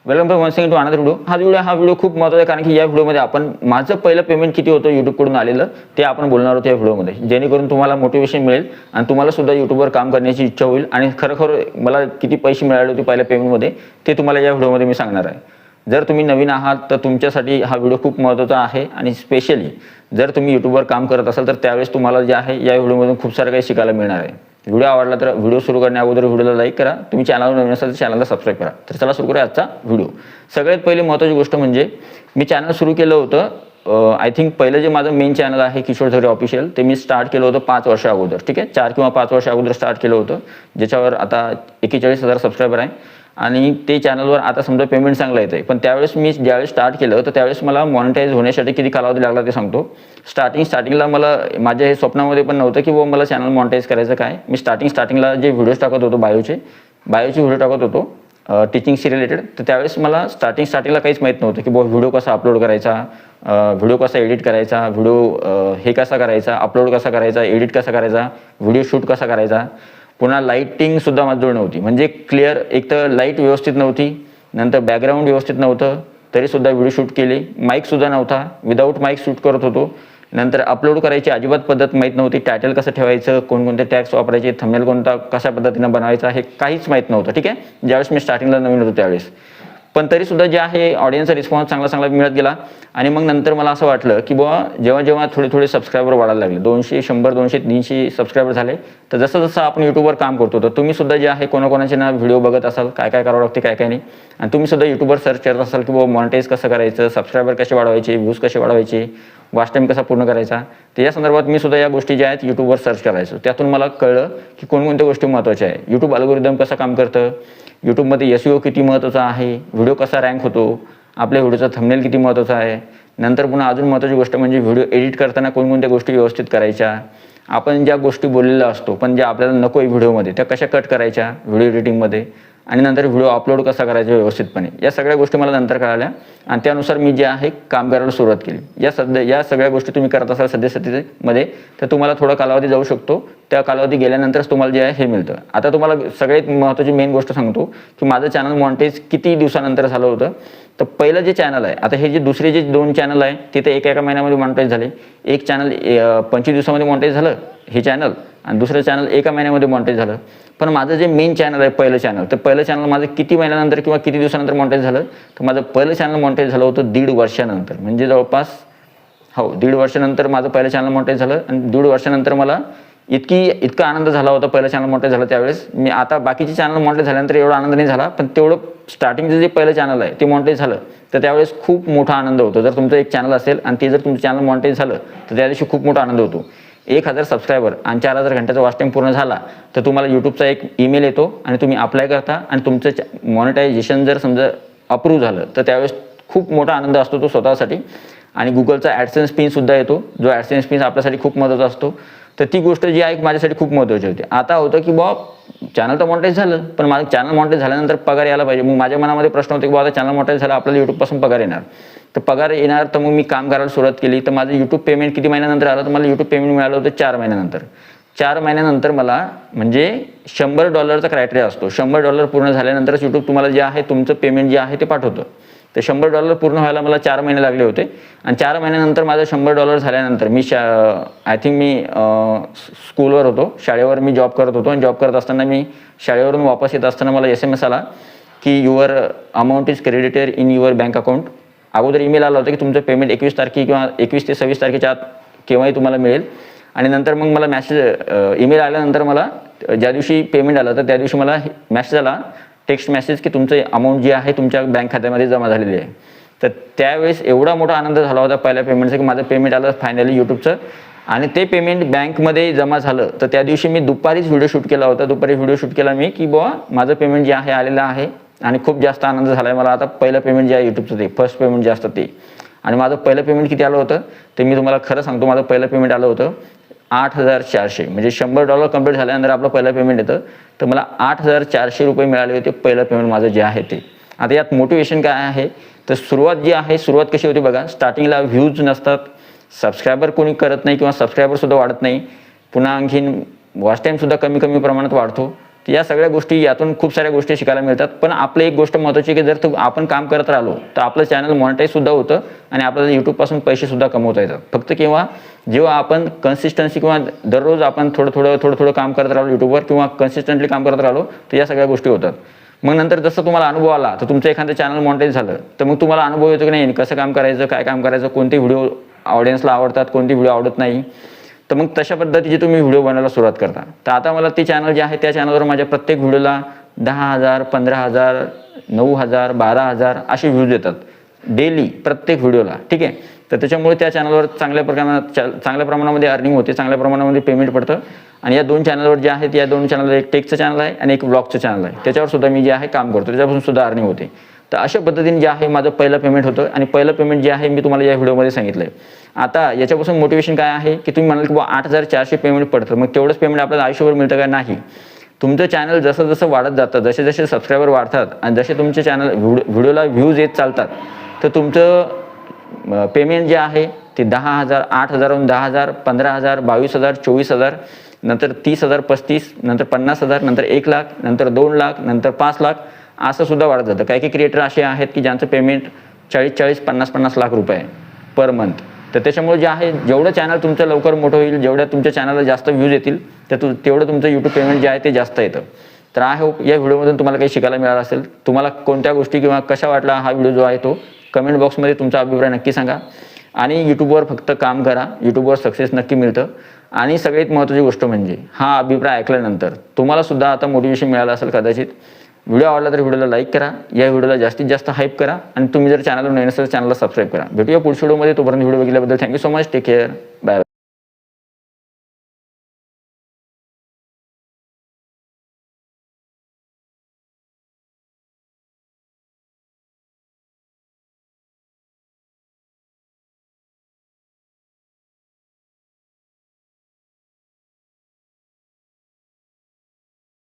Welcome to once again to another video. हा video खूप महत्त्वाचा आहे, कारण की या व्हिडिओमध्ये आपण माझं पहिलं पेमेंट किती होतं यूट्यूबकडून आलेलं ते आपण बोलणार आहोत या व्हिडिओमध्ये, जेणेकरून तुम्हाला मोटिवेशन मिळेल आणि तुम्हाला सुद्धा यूट्यूबवर काम करण्याची इच्छा होईल. आणि खरोखर मला किती पैसे मिळाले होते पहिल्या पेमेंटमध्ये ते तुम्हाला या व्हिडिओमध्ये मी सांगणार आहे. जर तुम्ही नवीन आहात तर तुमच्यासाठी हा व्हिडिओ खूप महत्त्वाचा आहे. आणि स्पेशली जर तुम्ही यूट्यूबवर काम करत असाल तर त्यावेळेस तुम्हाला जे आहे या व्हिडिओमधून खूप सारं काही शिकायला मिळणार आहे. व्हिडिओ आवडला तर व्हिडिओ सुरू करण्या अगोदर व्हिडिओला लाईक करा. तुम्ही चॅनलवर नवीन असाल तर चॅनलला सबस्क्राईब करा. तर चला सुरू करूया आजचा व्हिडिओ. सगळ्यात पहिली महत्त्वाची गोष्ट म्हणजे मी चॅनल सुरू केलं होतं. आय थिंक पहिलं जे माझं मेन चॅनल आहे किशोर झरे ऑफिशियल, ते मी स्टार्ट केलं होतं 5 वर्ष अगोदर. ठीक आहे, 4 किंवा 5 वर्ष अगोदर स्टार्ट केलं होतं, ज्याच्यावर आता 41,000 सबस्क्रायबर आहे. आणि ते चॅनलवर आता समजा पेमेंट चांगलं येतं आहे. पण त्यावेळेस मी ज्यावेळेस स्टार्ट केलं तर त्यावेळेस मला मॉनिटाईज होण्यासाठी किती कालावधी लागला ते सांगतो. स्टार्टिंगला मला माझ्या हे स्वप्नामध्ये पण नव्हतं की मला चॅनल मॉनिटाईज करायचं काय. मी स्टार्टिंगला जे व्हिडिओज टाकत होतो बायोचे व्हिडिओ टाकत होतो टीचिंगशी रिलेटेड. तर त्यावेळेस मला स्टार्टिंगला काहीच माहीत नव्हतं की व्हिडिओ कसा अपलोड करायचा, व्हिडिओ कसा एडिट करायचा, व्हिडिओ हे कसा करायचा, अपलोड कसा करायचा, एडिट कसा करायचा, व्हिडिओ शूट कसा करायचा. पुन्हा लाईटिंगसुद्धा माझ्याजवळ नव्हती, म्हणजे क्लिअर. एक तर लाईट व्यवस्थित नव्हती, नंतर बॅकग्राऊंड व्यवस्थित नव्हतं, तरीसुद्धा व्हिडिओ शूट केले. माईकसुद्धा नव्हता, विदाऊट माईक शूट करत होतो. नंतर अपलोड करायची अजिबात पद्धत माहीत नव्हती. टायटल कसं ठेवायचं, कोणकोणते टॅग्स वापरायचे, थंबनेल कोणता कशा पद्धतीनं बनवायचा हे काहीच माहीत नव्हतं. ठीक आहे, ज्यावेळेस मी स्टार्टिंगला नवीन होतो त्यावेळेस. पण तरीसुद्धा जे आहे ऑडियन्सचा रिस्पॉन्स चांगला मिळत गेला. आणि मग नंतर मला असं वाटलं की जेव्हा थोडे सबस्क्रायबर वाढायला लागले, 200, 100, 200, 300 सबस्क्रायबर झाले. तर जसं आपण यूट्यूबवर काम करतो तर तुम्ही सुद्धा जे आहे कोणाकोणाचे ना व्हिडिओ बघत असाल, काय करावं लागते काय नाही. आणि तुम्ही सुद्धा यूट्यूबवर सर्च करत असाल की मॉनिटाईज कसं करायचं, सबस्क्रायबर कसे वाढवायचे, व्ह्यूज कसे वाढवायचे, वॉच टाईम कसा पूर्ण करायचा. तर या संदर्भात मी सुद्धा या गोष्टी ज्या आहेत यूट्यूबवर सर्च करायचो. त्यातून मला कळलं की कोणकोणत्या गोष्टी महत्त्वाच्या आहे. यूट्यूब अल्गोरिदम कसं काम करतं, यूट्यूबमध्ये SEO किती महत्त्वाचा आहे, व्हिडिओ कसा रँक होतो, आपल्या व्हिडिओचा थंबनेल किती महत्त्वाचा आहे. नंतर पुन्हा अजून महत्त्वाची गोष्ट म्हणजे व्हिडिओ एडिट करताना कोणकोणत्या गोष्टी व्यवस्थित करायच्या, आपण ज्या गोष्टी बोललेल्या असतो पण ज्या आपल्याला नको आहे व्हिडिओमध्ये त्या कशा कट करायच्या व्हिडिओ एडिटिंगमध्ये. आणि नंतर व्हिडिओ अपलोड कसा करायचा व्यवस्थितपणे. या सगळ्या गोष्टी मला नंतर कळाल्या आणि त्यानुसार मी जे आहे काम करायला सुरुवात केली. या सगळ्या गोष्टी तुम्ही करत असाल सध्यामध्ये तर तुम्हाला थोडा कालावधी जाऊ शकतो. त्या कालावधी गेल्यानंतरच तुम्हाला जे आहे हे मिळतं. आता तुम्हाला सगळ्यात महत्त्वाची मेन गोष्ट सांगतो की माझं चॅनल मॉनिटाईज किती दिवसानंतर झालं होतं. तर पहिलं जे चॅनल आहे, आता हे जे दुसरे जे 2 चॅनल आहे तिथे एका महिन्यामध्ये मॉनिटाईज झाले. एक चॅनल 25 दिवसामध्ये मॉनिटाईज झालं हे चॅनल, आणि दुसरं चॅनल 1 महिन्यामध्ये मॉनिटाईज झालं. पण माझं जे मेन चॅनल आहे पहिलं चॅनल, तर पहिलं चॅनल माझं किती महिन्यानंतर किंवा किती दिवसानंतर मॉनिटाईज झालं, तर माझं पहिलं चॅनल मॉनिटाईज झालं होतं 1.5 वर्षानंतर. म्हणजे जवळपास 1.5 वर्षानंतर माझं पहिलं चॅनल मॉनिटाईज झालं. आणि 1.5 वर्षानंतर मला इतका आनंद झाला होता पहिलं चॅनल मॉनिटाईज झालं त्यावेळेस. मी आता बाकीचे चॅनल मॉनिटाईज झाल्यानंतर एवढा आनंद नाही झाला, पण तेवढं स्टार्टिंगचं जे पहिलं चॅनल आहे ते मॉनिटाईज झालं तर त्यावेळेस खूप मोठा आनंद होतो. जर तुमचं एक चॅनल असेल आणि ते जर तुमचं चॅनल मॉनिटाईज झालं तर त्या दिवशी खूप मोठा आनंद होतो. 1000 सबस्क्रायबर आणि 4000 घंट्याचा वॉच टाईम पूर्ण झाला तर तुम्हाला यूट्यूबचा एक ईमेल येतो आणि तुम्ही अप्लाय करता. आणि तुमचं मॉनिटायझेशन जर समजा अप्रूव्ह झालं तर त्यावेळेस खूप मोठा आनंद असतो तो स्वतःसाठी. आणि गुगलचा ॲडसेन्स पिनसुद्धा येतो, जो ॲडसेन्स पिन आपल्यासाठी खूप महत्त्वाचा असतो. तर ती गोष्ट जी आहे माझ्यासाठी खूप महत्त्वाची होती. आता होतं की चॅनल तर मॉनिटाईज झालं, पण माझं चॅनल मॉनिटाईज झाल्यानंतर पगार यायला पाहिजे. मग माझ्या मनामध्ये प्रश्न होते की आता चॅनल मॉनिटाईज झालं, आपल्याला यूट्यूबपासून पगार येणार. तर पगार येणार तर मग मी काम करायला सुरुवात केली. तर माझं यूट्यूब पेमेंट किती महिन्यानंतर आलं, तर मला यूट्यूब पेमेंट मिळालं होतं 4 महिन्यानंतर. 4 महिन्यानंतर मला म्हणजे $100चा क्रायटेरिया असतो. $100 पूर्ण झाल्यानंतरच यूट्यूब तुम्हाला जे आहे तुमचं पेमेंट जे आहे ते पाठवतं. तर $100 पूर्ण व्हायला मला 4 महिने लागले होते. आणि 4 महिन्यानंतर माझं $100 झाल्यानंतर मी आय थिंक मी स्कूलवर होतो, शाळेवर मी जॉब करत होतो. आणि जॉब करत असताना मी शाळेवरून वापस येत असताना मला SMS आला की your amount is credited in your bank account. अगोदर ईमेल आला होता की तुमचं पेमेंट 21 तारखे किंवा 21 ते 26 तारखेच्या आत केव्हाही तुम्हाला मिळेल. आणि नंतर मग मला ईमेल आल्यानंतर मला ज्या दिवशी पेमेंट आलं तर त्या दिवशी मला मेसेज आला, टेक्स्ट मेसेज की तुमचं अमाऊंट जी आहे तुमच्या बँक खात्यामध्ये जमा झालेली आहे. तर त्यावेळेस एवढा मोठा आनंद झाला होता पहिल्या पेमेंटचा की माझं पेमेंट आलं फायनली यूट्यूबचं. आणि ते पेमेंट बँकमध्ये जमा झालं तर त्या दिवशी मी दुपारीच व्हिडिओ शूट केला होता. दुपारी व्हिडिओ शूट केला मी की माझं पेमेंट जे आहे आलेलं आहे. आणि खूप जास्त आनंद झाला आहे मला. आता पहिलं पेमेंट जे आहे यूट्यूबचं ते फर्स्ट पेमेंट जे असतं ते. आणि माझं पहिलं पेमेंट किती आलं होतं ते मी तुम्हाला खरं सांगतो. माझं पहिलं पेमेंट आलं होतं 8,400. म्हणजे $100 कंप्लीट झाल्यानंतर आपलं पहिलं पेमेंट येतं. तर मला 8,400 रुपये मिळाले होते पहिलं पेमेंट माझं जे आहे ते. आता यात मोटिवेशन काय आहे, तर सुरुवात कशी होती बघा. स्टार्टिंगला व्ह्यूज नसतात, सबस्क्रायबर कोणी करत नाही किंवा सबस्क्रायबरसुद्धा वाढत नाही. पुन्हा आणखीन वॉच टाईमसुद्धा कमी प्रमाणात वाढतो. तर या सगळ्या गोष्टी, यातून खूप साऱ्या गोष्टी शिकायला मिळतात. पण आपलं एक गोष्ट महत्त्वाची की जर आपण काम करत राहिलो तर आपलं चॅनल मॉनिटाईज सुद्धा होतं आणि आपल्याला यूट्यूबपासून पैसे सुद्धा कमवता येतात. फक्त जेव्हा आपण कन्सिस्टन्सी किंवा दररोज आपण थोडं काम करत राहिलो यूट्यूबवर किंवा कन्सिस्टंटली काम करत राहिलो तर या सगळ्या गोष्टी होतात. मग नंतर जसं तुम्हाला अनुभव आला तर तुमचं एखादं चॅनल मॉनिटाईज झालं तर मग तुम्हाला अनुभव येतो की नाही कसं काम करायचं, काय काम करायचं, कोणते व्हिडिओ ऑडियन्सला आवडतात, कोणते व्हिडिओ आवडत नाही. तर मग तशा पद्धतीचे तुम्ही व्हिडिओ बनवायला सुरुवात करता. तर आता मला ते चॅनल जे आहे त्या चॅनलवर माझ्या प्रत्येक व्हिडिओला 10,000, 15,000, 9,000, 12,000 असे व्ह्यूज येतात डेली प्रत्येक व्हिडिओला. ठीक आहे. तर त्याच्यामुळे त्या चॅनलवर चांगल्या प्रमाणामध्ये अर्निंग होते, चांगल्या प्रमाणामध्ये पेमेंट पडतं. आणि या 2 चॅनलवर जे आहेत, या 2 चॅनलवर एक टेकचं चॅनल आहे आणि एक व्लॉगचं चॅनल आहे, त्याच्यावर सुद्धा मी जे आहे काम करतो, त्याच्यापासून सुद्धा अर्निंग होते. तर अशा पद्धतीने जे आहे माझं पहिलं पेमेंट होतं आणि पहिलं पेमेंट जे आहे मी तुम्हाला या व्हिडिओमध्ये सांगितलं आहे. आता याच्यापासून मोटिवेशन काय आहे की तुम्ही म्हणाल की 8,400 पेमेंट पडतं, मग तेवढंच पेमेंट आपल्याला आयुष्यभर मिळतं का? नाही. तुमचं चॅनल जसं जसं वाढत जातं, जसे जसे सबस्क्रायबर वाढतात आणि जसे तुमचे चॅनल व्हिडिओला व्ह्यूज येत चालतात तर तुमचं पेमेंट जे आहे ते 10,000, 8,000, 10,000, 15,000, 22,000, 24,000, नंतर 30,000, 35,000, नंतर 50,000, नंतर 1,00,000, नंतर 2,00,000, नंतर 5,00,000 असं सुद्धा वाढत जातं. काही क्रिएटर असे आहेत की ज्यांचं पेमेंट 40, 50 लाख रुपये पर मंथ. तर त्याच्यामुळे जे आहे जेवढं चॅनल तुमचं लवकर मोठं होईल, जेवढ्या तुमच्या चॅनलला जास्त व्ह्यूज येतील तर तेवढं तुमचं यूट्यूब पेमेंट जे आहे ते जास्त येतं. तर आय होप या व्हिडिओमधून तुम्हाला काही शिकायला मिळालं असेल. तुम्हाला कोणत्या गोष्टी किंवा कशा वाटला हा व्हिडिओ जो आहे तो कमेंट बॉक्समध्ये तुमचा अभिप्राय नक्की सांगा. आणि यूट्यूबवर फक्त काम करा, यूट्यूबवर सक्सेस नक्की मिळतं. आणि सगळ्यात महत्त्वाची गोष्ट म्हणजे हा अभिप्राय ऐकल्यानंतर तुम्हाला सुद्धा आता मोटिवेशन मिळालं असेल कदाचित. व्हिडिओ आवडला तर व्हिडिओला लाईक करा, या व्हिडिओला जास्तीत जास्त हाईप करा आणि तुम्ही जर चॅनलवर नवीन असेल तर चॅनलला सबस्क्राईब करा. भेटूया पुढच्या व्हिडिओमध्ये. तोपर्यंत व्हिडिओ बघितल्याबद्दल thank you so much. Take care. Bye.